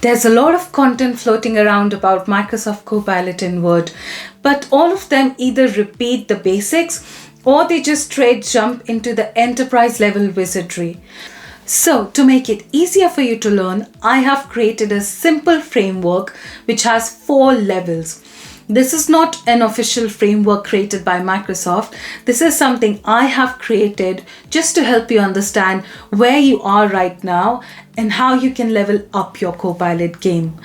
There's a lot of content floating around about Microsoft Copilot in Word, but all of them either repeat the basics or they just straight jump into the enterprise level wizardry. So, to make it easier for you to learn, I have created a simple framework which has 4 levels. This is not an official framework created by Microsoft. This is something I have created just to help you understand where you are right now and how you can level up your Copilot game.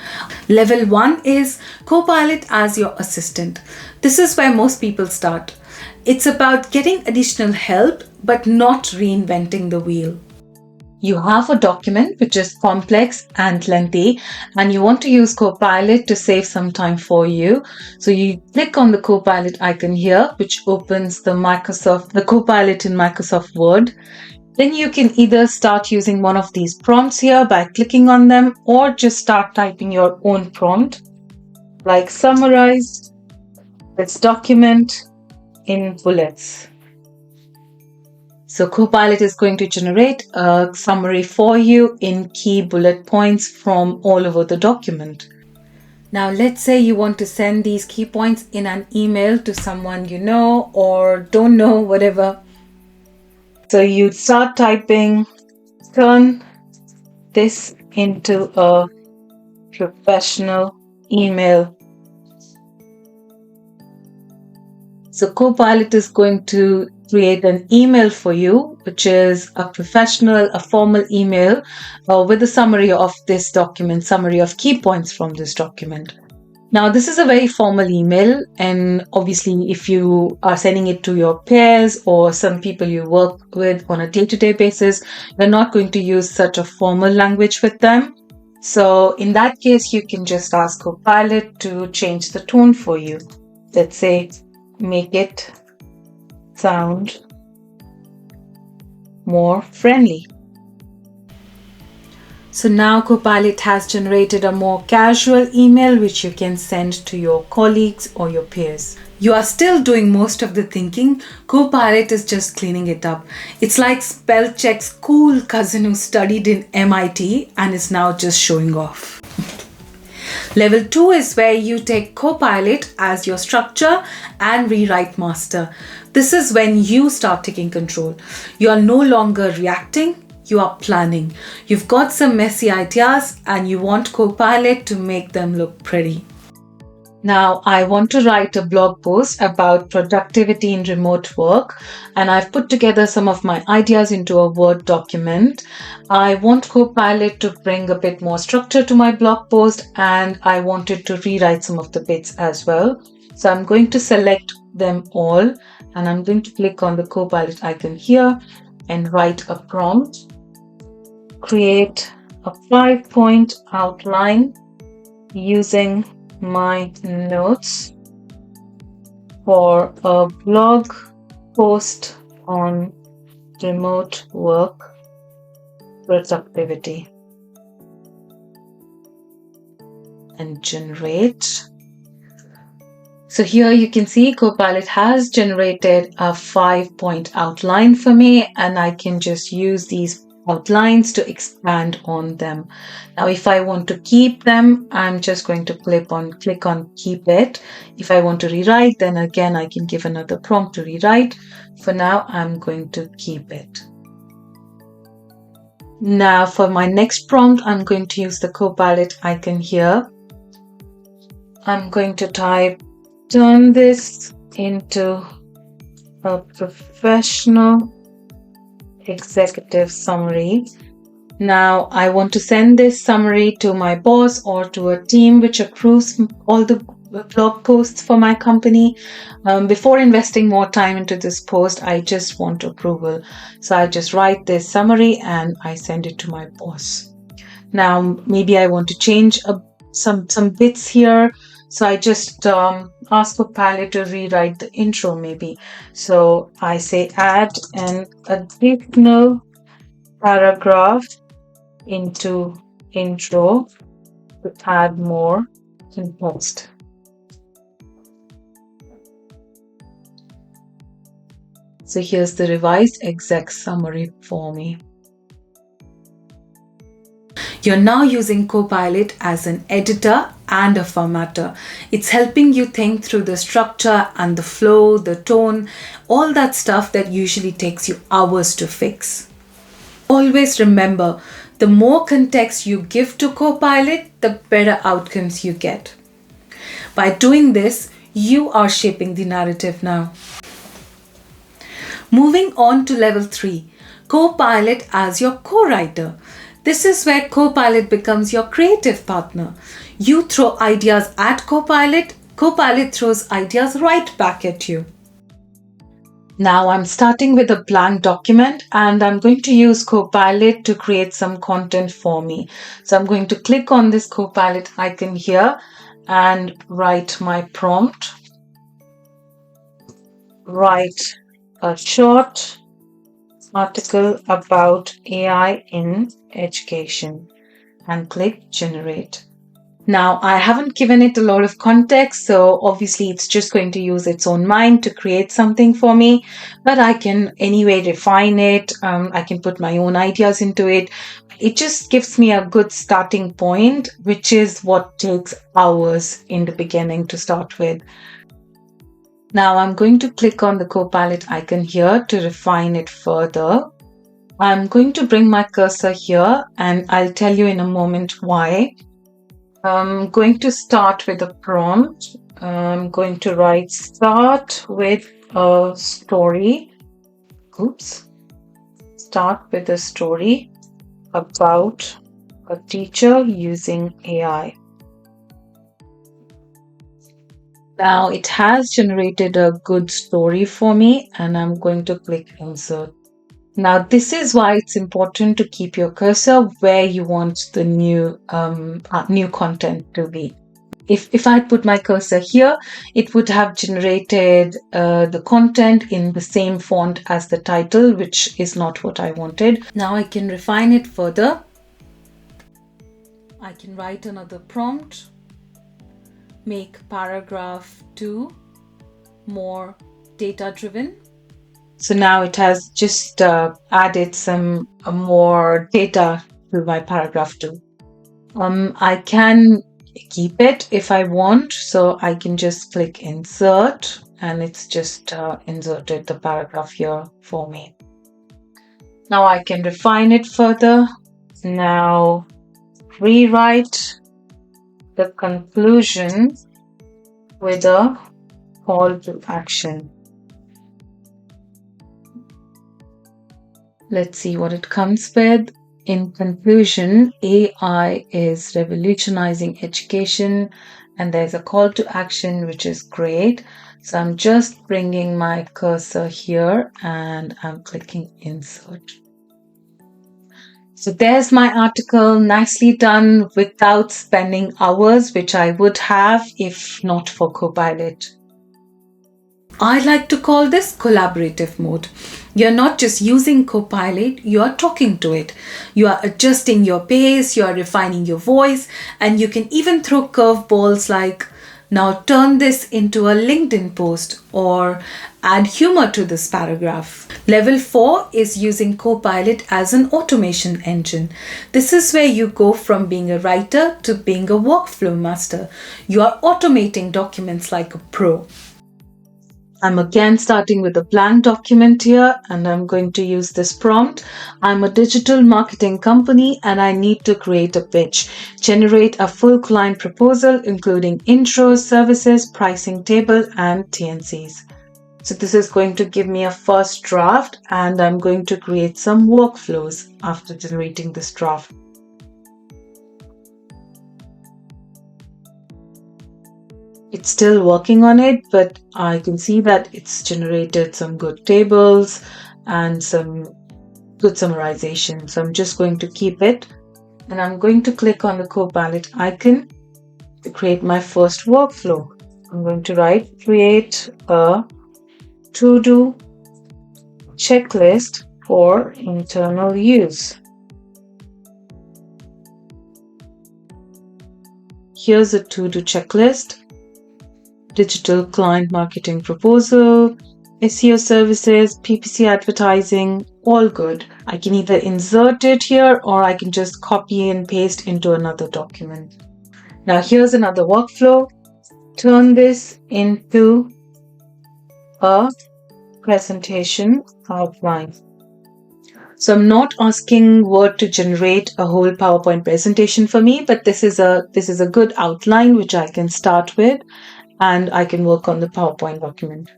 Level 1 is Copilot as your assistant. This is where most people start. It's about getting additional help but not reinventing the wheel. You have a document which is complex and lengthy, and you want to use Copilot to save some time for you. So you click on the Copilot icon here, which opens the Copilot in Microsoft Word. Then you can either start using one of these prompts here by clicking on them, or just start typing your own prompt, like summarize this document in bullets. So Copilot is going to generate a summary for you in key bullet points from all over the document. Now let's say you want to send these key points in an email to someone you know or don't know, whatever. So you start typing, turn this into a professional email. So Copilot is going to create an email for you, which is a formal email with a summary of this document, summary of key points from this document. Now, this is a very formal email, and obviously if you are sending it to your peers or some people you work with on a day-to-day basis, you're not going to use such a formal language with them. So in that case, you can just ask Copilot to change the tone for you. Let's say, make it sound more friendly. So now Copilot has generated a more casual email which you can send to your colleagues or your peers. You are still doing most of the thinking. Copilot is just cleaning it up. It's like spell check's cool cousin who studied in MIT and is now just showing off. Level 2 is where you take Copilot as your structure and rewrite master. This is when you start taking control. You are no longer reacting, you are planning. You've got some messy ideas and you want Copilot to make them look pretty. Now, I want to write a blog post about productivity in remote work, and I've put together some of my ideas into a Word document. I want Copilot to bring a bit more structure to my blog post, and I wanted to rewrite some of the bits as well. So I'm going to select them all, and I'm going to click on the Copilot icon here and write a prompt. Create a 5-point outline using my notes for a blog post on remote work productivity, and generate. So here you can see Copilot has generated a 5-point outline for me, and I can just use these outlines to expand on them. Now, if I want to keep them, I'm just going to click on keep it. If I want to rewrite, then again, I can give another prompt to rewrite. For now, I'm going to keep it. Now, for my next prompt, I'm going to use the Copilot icon here. I'm going to type, turn this into a professional executive summary. Now I want to send this summary to my boss or to a team which approves all the blog posts for my company. Before investing more time into this post, I just want approval. So I just write this summary and I send it to my boss. Now maybe I want to change some bits here. So I just ask Copilot to rewrite the intro maybe. So I say add an additional paragraph into intro to add more in post. So here's the revised exec summary for me. You're now using Copilot as an editor and a formatter. It's helping you think through the structure and the flow, the tone, all that stuff that usually takes you hours to fix. Always remember, the more context you give to Copilot, the better outcomes you get. By doing this, you are shaping the narrative now. Moving on to level 3, Copilot as your co-writer. This is where Copilot becomes your creative partner. You throw ideas at Copilot, Copilot throws ideas right back at you. Now I'm starting with a blank document and I'm going to use Copilot to create some content for me. So I'm going to click on this Copilot icon here and write my prompt. Write a short article about AI in education and click generate. Now I haven't given it a lot of context, so obviously it's just going to use its own mind to create something for me, but I can anyway refine it. I can put my own ideas into it. It just gives me a good starting point, which is what takes hours in the beginning to start with. Now I'm going to click on the Copilot icon here to refine it further. I'm going to bring my cursor here and I'll tell you in a moment why. I'm going to start with a prompt. I'm going to write start with a story. Start with a story about a teacher using AI. Now it has generated a good story for me and I'm going to click insert. Now this is why it's important to keep your cursor where you want the new content to be. If I put my cursor here, it would have generated the content in the same font as the title, which is not what I wanted. Now I can refine it further. I can write another prompt. Make paragraph 2 more data driven. So now it has just added some more data to my paragraph 2. I can keep it if I want, so I can just click insert and it's just inserted the paragraph here for me. Now I can refine it further. Now rewrite the conclusion with a call to action. Let's see what it comes with. In conclusion, AI is revolutionizing education, and there's a call to action, which is great. So I'm just bringing my cursor here and I'm clicking insert. So there's my article, nicely done without spending hours, which I would have if not for Copilot. I like to call this collaborative mode. You're not just using Copilot, you are talking to it. You are adjusting your pace, you are refining your voice, and you can even throw curveballs like, now turn this into a LinkedIn post or add humor to this paragraph. Level 4 is using Copilot as an automation engine. This is where you go from being a writer to being a workflow master. You are automating documents like a pro. I'm again starting with a blank document here and I'm going to use this prompt. I'm a digital marketing company and I need to create a pitch. Generate a full client proposal including intros, services, pricing table and TNCs. So this is going to give me a first draft and I'm going to create some workflows after generating this draft. It's still working on it, but I can see that it's generated some good tables and some good summarization. So I'm just going to keep it and I'm going to click on the Copilot icon to create my first workflow. I'm going to write create a to-do checklist for internal use. Here's a to-do checklist. Digital client marketing proposal, SEO services, PPC advertising, all good. I can either insert it here or I can just copy and paste into another document. Now here's another workflow. Turn this into a presentation outline. So I'm not asking Word to generate a whole PowerPoint presentation for me, but this is a good outline which I can start with, and I can work on the PowerPoint document.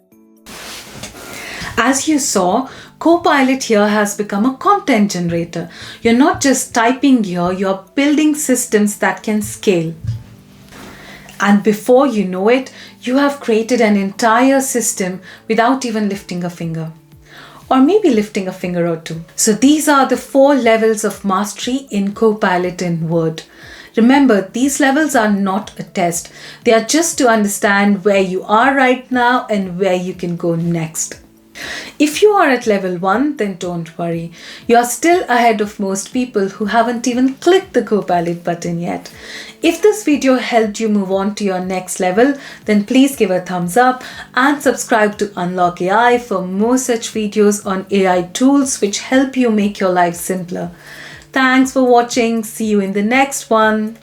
As you saw, Copilot here has become a content generator. You're not just typing here, you're building systems that can scale. And before you know it, you have created an entire system without even lifting a finger. Or maybe lifting a finger or two. So these are the 4 levels of mastery in Copilot in Word. Remember, these levels are not a test. They are just to understand where you are right now and where you can go next. If you are at level 1, then don't worry. You are still ahead of most people who haven't even clicked the Copilot button yet. If this video helped you move on to your next level, then please give a thumbs up and subscribe to Unlock AI for more such videos on AI tools which help you make your life simpler. Thanks for watching. See you in the next one.